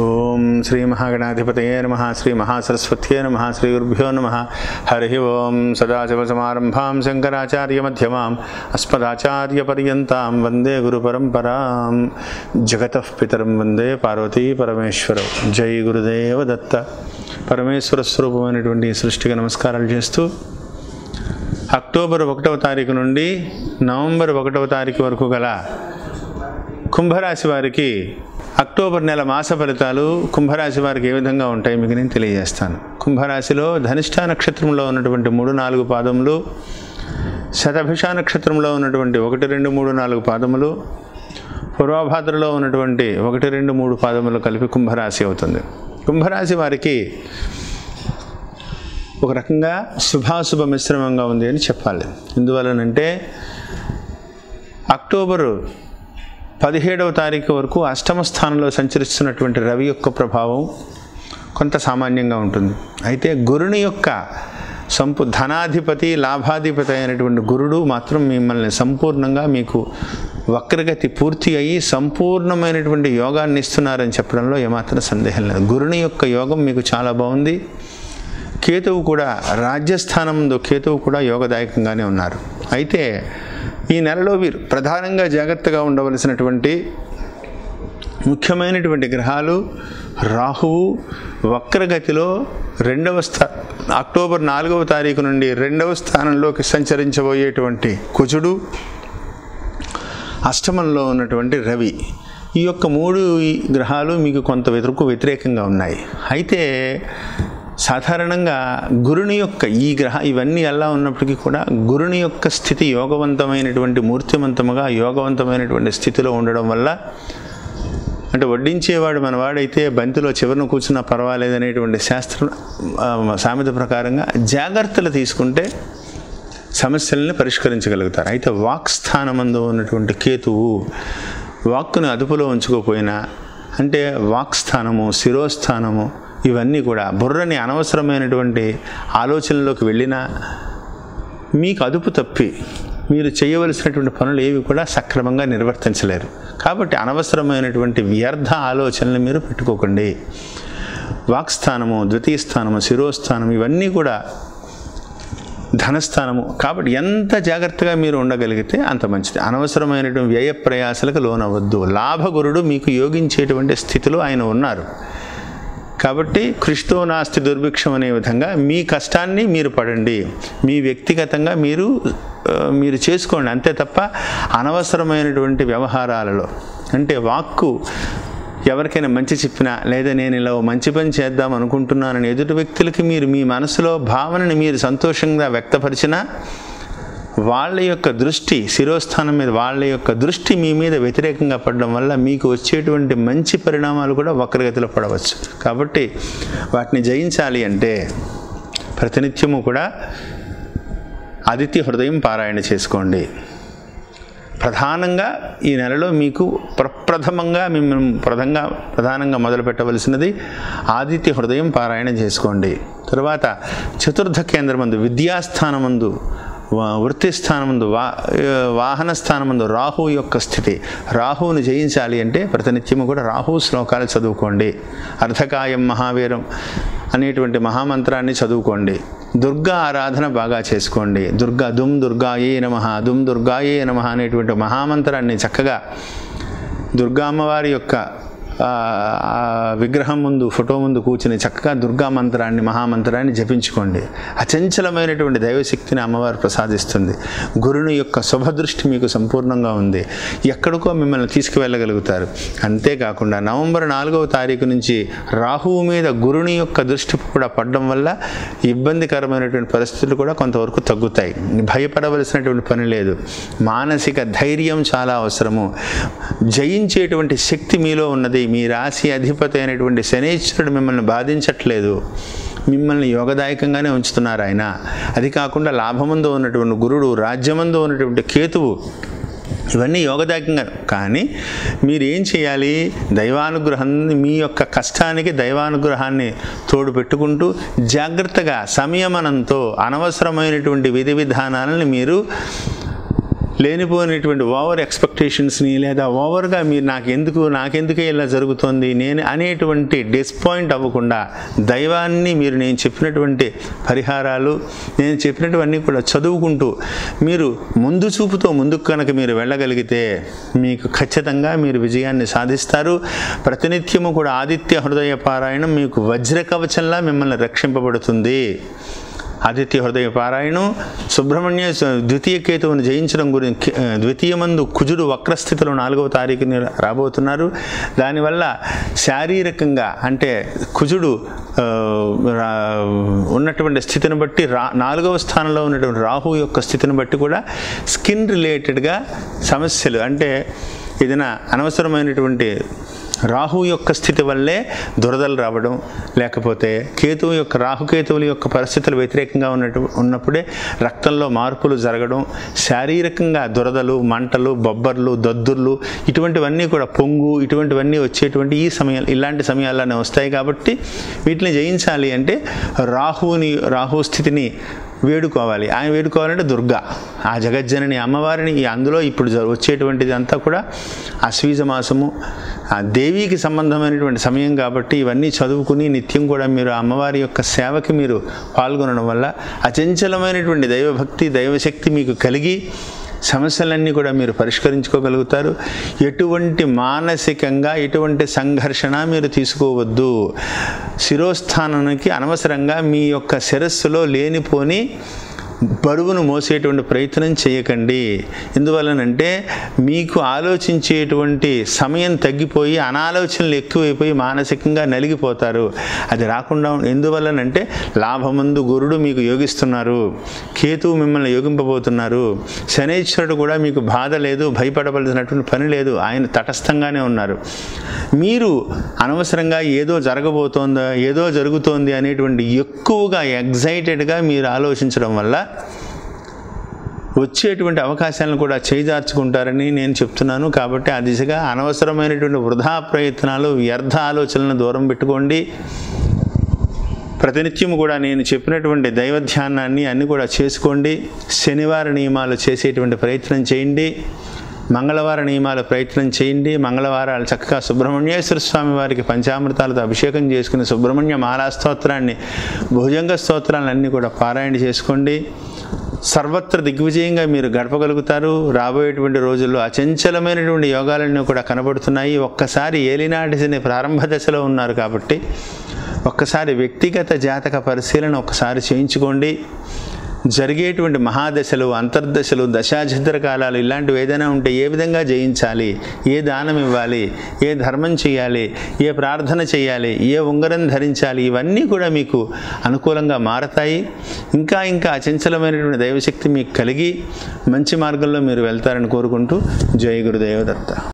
ఓం శ్రీ మహాగణాధిపతయే నమః. శ్రీ మహాసరస్వత్యే నమః. శ్రీ గురుభ్యో నమః. హరి ఓం. సదాశివసమారంభాం శంకరాచార్యమధ్యమాం అస్మదాచార్యపర్యంతాం వందే గురుపరంపరాం. జగతః పితరం వందే పార్వతీ పరమేశ్వరౌ. జై గురుదేవ దత్త. పరమేశ్వర స్వరూపమైనటువంటి సృష్టికి నమస్కారాలు చేస్తూ అక్టోబర్ 1వ తారీఖు నుండి నవంబర్ 1వ తారీఖు వరకు గల కుంభరాశి వారికి అక్టోబర్ నెల మాస ఫలితాలు కుంభరాశి వారికి ఏ విధంగా ఉంటాయి మీకు నేను తెలియజేస్తాను. కుంభరాశిలో ధనిష్ఠా నక్షత్రంలో ఉన్నటువంటి 3-4 పాదములు, శతభిష నక్షత్రంలో ఉన్నటువంటి 1, 2, 3, 4 పాదములు, పూర్వభాద్రలో ఉన్నటువంటి 1, 2, 3 పాదములు కలిపి కుంభరాశి అవుతుంది. కుంభరాశి వారికి ఒక రకంగా శుభాశుభ మిశ్రమంగా ఉంది అని చెప్పాలి. ఎందువలనంటే అక్టోబరు 17వ తారీఖు వరకు అష్టమ స్థానంలో సంచరిస్తున్నటువంటి రవి యొక్క ప్రభావం కొంత సామాన్యంగా ఉంటుంది. అయితే గురుని యొక్క ధనాధిపతి లాభాధిపతి అయినటువంటి గురుడు మాత్రం మిమ్మల్ని సంపూర్ణంగా మీకు వక్రగతి పూర్తి అయ్యి సంపూర్ణమైనటువంటి యోగాన్ని ఇస్తున్నారని చెప్పడంలో ఏమాత్రం సందేహం లేదు. గురుని యొక్క యోగం మీకు చాలా బాగుంది. కేతువు కూడా రాజ్యస్థానంలో కేతువు కూడా యోగదాయకంగానే ఉన్నారు. అయితే ఈ నెలలో వీరు ప్రధానంగా జాగ్రత్తగా ఉండవలసినటువంటి ముఖ్యమైనటువంటి గ్రహాలు రాహువు వక్రగతిలో అక్టోబర్ 4వ తారీఖు నుండి 2వ స్థానంలోకి సంచరించబోయేటువంటి కుజుడు, అష్టమంలో ఉన్నటువంటి రవి, ఈ యొక్క 3 గ్రహాలు మీకు కొంత వ్యతిరేకంగా ఉన్నాయి. అయితే సాధారణంగా గురుని యొక్క ఇవన్నీ ఎలా ఉన్నప్పటికీ కూడా గురుని యొక్క స్థితి యోగవంతమైనటువంటి మూర్తిమంతముగా యోగవంతమైనటువంటి స్థితిలో ఉండడం వల్ల, అంటే వడ్డించేవాడు మనవాడైతే బంతిలో చివరిన కూర్చున్నా పర్వాలేదనేటువంటి సామెత ప్రకారంగా జాగ్రత్తలు తీసుకుంటే సమస్యలను పరిష్కరించగలుగుతారు. అయితే వాక్స్థానమందు ఉన్నటువంటి కేతువు వాక్కును అదుపులో ఉంచుకోపోయినా, అంటే వాక్స్థానము శిరోస్థానము ఇవన్నీ కూడా బుర్రని అనవసరమైనటువంటి ఆలోచనలోకి వెళ్ళినా మీకు అదుపు తప్పి మీరు చేయవలసినటువంటి పనులు ఏవి కూడా సక్రమంగా నిర్వర్తించలేరు. కాబట్టి అనవసరమైనటువంటి వ్యర్థ ఆలోచనలు మీరు పెట్టుకోకండి. వాక్స్థానము, ద్వితీయ స్థానము, శిరోస్థానం ఇవన్నీ కూడా ధనస్థానము. కాబట్టి ఎంత జాగ్రత్తగా మీరు ఉండగలిగితే అంత మంచిది. అనవసరమైనటువంటి వ్యయ ప్రయాసాలకు లోనవద్దు. లాభగురుడు మీకు యోగించేటువంటి స్థితిలో ఆయన ఉన్నారు. కాబట్టి కృష్ణో నాస్తి దుర్భిక్షం అనే విధంగా మీ కష్టాన్ని మీరు పడండి, మీ వ్యక్తిగతంగా మీరు చేసుకోండి. అంతే తప్ప అనవసరమైనటువంటి వ్యవహారాలలో, అంటే వాక్కు ఎవరికైనా మంచి చెప్పినా లేదా నేను ఇలా మంచి పని చేద్దాం అనుకుంటున్నానని ఎదుటి వ్యక్తులకి మీరు మీ మనసులో భావనని మీరు సంతోషంగా వ్యక్తపరిచినా వాళ్ళ యొక్క దృష్టి శిరోస్థానం మీద, వాళ్ళ యొక్క దృష్టి మీ మీద వ్యతిరేకంగా పడడం వల్ల మీకు వచ్చేటువంటి మంచి పరిణామాలు కూడా వక్రగతిలో పడవచ్చు. కాబట్టి వాటిని జయించాలి అంటే ప్రతినిత్యము కూడా ఆదిత్య హృదయం పారాయణ చేసుకోండి. ప్రధానంగా ఈ నెలలో మీకు ప్రధానంగా మొదలు పెట్టవలసినది ఆదిత్య హృదయం పారాయణ చేసుకోండి. తర్వాత చతుర్థ కేంద్రమందు విద్యాస్థానమందు, వృత్తి స్థానమందు, వాహన స్థానమందు రాహువు యొక్క స్థితి, రాహువును జయించాలి అంటే ప్రతినిత్యము కూడా రాహువు శ్లోకాలు చదువుకోండి. అర్ధకాయం మహావీరం అనేటువంటి మహామంత్రాన్ని చదువుకోండి. దుర్గా ఆరాధన బాగా చేసుకోండి. దుర్గాయే నమః, దుర్గాయే నమః అనేటువంటి మహామంత్రాన్ని చక్కగా దుర్గా అమ్మవారి యొక్క విగ్రహం ముందు, ఫోటో ముందు కూర్చుని చక్కగా దుర్గా మంత్రాన్ని, మహామంత్రాన్ని జపించుకోండి. అచంచలమైనటువంటి దైవశక్తిని అమ్మవారు ప్రసాదిస్తుంది. గురుని యొక్క శుభదృష్టి మీకు సంపూర్ణంగా ఉంది. ఎక్కడికో మిమ్మల్ని తీసుకువెళ్ళగలుగుతారు. అంతేకాకుండా నవంబర్ 4వ తారీఖు నుంచి రాహువు మీద గురుని యొక్క దృష్టి కూడా పడడం వల్ల ఇబ్బందికరమైనటువంటి పరిస్థితులు కూడా కొంతవరకు తగ్గుతాయి. భయపడవలసినటువంటి పని లేదు. మానసిక ధైర్యం చాలా అవసరము. జయించేటువంటి శక్తి మీలో ఉన్నది. మీ రాశి అధిపతి అయినటువంటి శనీశ్వరుడు మిమ్మల్ని బాధించట్లేదు, మిమ్మల్ని యోగదాయకంగానే ఉంచుతున్నారు ఆయన. అది కాకుండా లాభమందు ఉన్నటువంటి గురుడు, రాజ్యమందు ఉన్నటువంటి కేతువు, ఇవన్నీ యోగదాయకంగా. కానీ మీరు ఏం చేయాలి? దైవానుగ్రహాన్ని, మీ యొక్క కష్టానికి దైవానుగ్రహాన్ని తోడు పెట్టుకుంటూ జాగ్రత్తగా సంయమనంతో అనవసరమైనటువంటి విధి విధానాలను మీరు లేనిపోయినటువంటి ఓవర్ ఎక్స్పెక్టేషన్స్ని లేదా ఓవర్గా మీరు నాకెందుకే ఇలా జరుగుతోంది నేను అనేటువంటి డిస్పాయింట్ అవ్వకుండా దైవాన్ని మీరు నేను చెప్పినటువంటి పరిహారాలు నేను చెప్పినటువన్నీ కూడా చదువుకుంటూ మీరు ముందు చూపుతో ముందుకు కనుక మీరు వెళ్ళగలిగితే మీకు ఖచ్చితంగా మీరు విజయాన్ని సాధిస్తారు. ప్రతినిత్యము కూడా ఆదిత్య హృదయ పారాయణం మీకు వజ్రకవచంలా మిమ్మల్ని రక్షింపబడుతుంది. ఆదిత్య హృదయ పారాయణం సుబ్రహ్మణ్య ద్వితీయ కేతువును జయించడం గురించి ద్వితీయమందు కుజుడు వక్రస్థితిలో 4వ తారీఖుని రాబోతున్నారు. దానివల్ల శారీరకంగా అంటే కుజుడు ఉన్నటువంటి స్థితిని బట్టి 4వ స్థానంలో ఉన్నటువంటి రాహు యొక్క స్థితిని బట్టి కూడా స్కిన్ రిలేటెడ్గా సమస్యలు అంటే ఏదైనా అనవసరమైనటువంటి రాహు యొక్క స్థితి వల్లే దురదలు రావడం లేకపోతే కేతువు యొక్క రాహుకేతువుల యొక్క పరిస్థితులు వ్యతిరేకంగా ఉన్నప్పుడే రక్తంలో మార్పులు జరగడం శారీరకంగా దురదలు మంటలు బొబ్బర్లు దద్దుర్లు ఇటువంటివన్నీ కూడా పొంగు ఇటువంటివన్నీ వచ్చేటువంటి ఇలాంటి సమయాల్లోనే వస్తాయి. కాబట్టి వీటిని జయించాలి అంటే రాహు స్థితిని వేడుకోవాలి. ఆయన వేడుకోవాలంటే దుర్గా ఆ జగజ్జనని అమ్మవారిని అందులో ఇప్పుడు వచ్చేటువంటిది అంతా కూడా ఆశ్వీజ మాసము ఆ దేవికి సంబంధమైనటువంటి సమయం కాబట్టి ఇవన్నీ చదువుకుని నిత్యం కూడా మీరు అమ్మవారి యొక్క సేవకి మీరు పాల్గొనడం వల్ల అచంచలమైనటువంటి దైవభక్తి దైవశక్తి మీకు కలిగి సమస్యలన్నీ కూడా మీరు పరిష్కరించుకోగలుగుతారు. ఎటువంటి మానసికంగా ఎటువంటి సంఘర్షణ మీరు తీసుకోవద్దు. శిరోస్థానానికి అనవసరంగా మీ యొక్క శిరస్సులో లేనిపోని బరువును మోసేటువంటి ప్రయత్నం చేయకండి. ఎందువలనంటే మీకు ఆలోచించేటువంటి సమయం తగ్గిపోయి అనాలోచనలు ఎక్కువైపోయి మానసికంగా నలిగిపోతారు. అది రాకుండా ఎందువలనంటే లాభమందు గురుడు మీకు యోగిస్తున్నారు, కేతువు మిమ్మల్ని యోగింపబోతున్నారు, శనైశ్వరుడు కూడా మీకు బాధ లేదు, భయపడవలసినటువంటి పని లేదు, ఆయన తటస్థంగానే ఉన్నారు. మీరు అనవసరంగా ఏదో జరగబోతోందా ఏదో జరుగుతోంది అనేటువంటి ఎక్కువగా ఎగ్జైటెడ్గా మీరు ఆలోచించడం వల్ల వచ్చేటువంటి అవకాశాలను కూడా చేజార్చుకుంటారని నేను చెప్తున్నాను. కాబట్టి ఆ దిశగా అనవసరమైనటువంటి వృధా ప్రయత్నాలు వ్యర్థ ఆలోచనలను దూరం పెట్టుకోండి. ప్రతినిత్యము కూడా నేను చెప్పినటువంటి దైవ ధ్యానాన్ని అన్నీ కూడా చేసుకోండి. శనివార నియమాలు చేసేటువంటి ప్రయత్నం చేయండి. మంగళవార నియమాల ప్రయత్నం చేయండి. మంగళవారాలు చక్కగా సుబ్రహ్మణ్యేశ్వర స్వామి వారికి పంచామృతాలతో అభిషేకం చేసుకుని సుబ్రహ్మణ్య మాలా స్తోత్రాన్ని భుజంగ స్తోత్రాలన్నీ కూడా పారాయణ చేసుకోండి. సర్వత్ర దిగ్విజయంగా మీరు గడపగలుగుతారు. రాబోయేటువంటి రోజుల్లో అచంచలమైనటువంటి యోగాలన్నీ కూడా కనబడుతున్నాయి. ఒక్కసారి ఏలినాటి శని ప్రారంభ దశలో ఉన్నారు కాబట్టి ఒక్కసారి వ్యక్తిగత జాతక పరిశీలన ఒకసారి చేయించుకోండి. జరిగేటువంటి మహాదశలు అంతర్దశలు దశాఛిద్ర కాలాలు ఇలాంటివి ఏదైనా ఉంటే ఏ విధంగా జయించాలి, ఏ దానం ఇవ్వాలి, ఏ ధర్మం చేయాలి, ఏ ప్రార్థన చేయాలి, ఏ ఉంగరం ధరించాలి, ఇవన్నీ కూడా మీకు అనుకూలంగా మారతాయి. ఇంకా అచంచలమైనటువంటి దైవశక్తి మీకు కలిగి మంచి మార్గంలో మీరు వెళ్తారని కోరుకుంటూ జై గురుదేవ దత్త.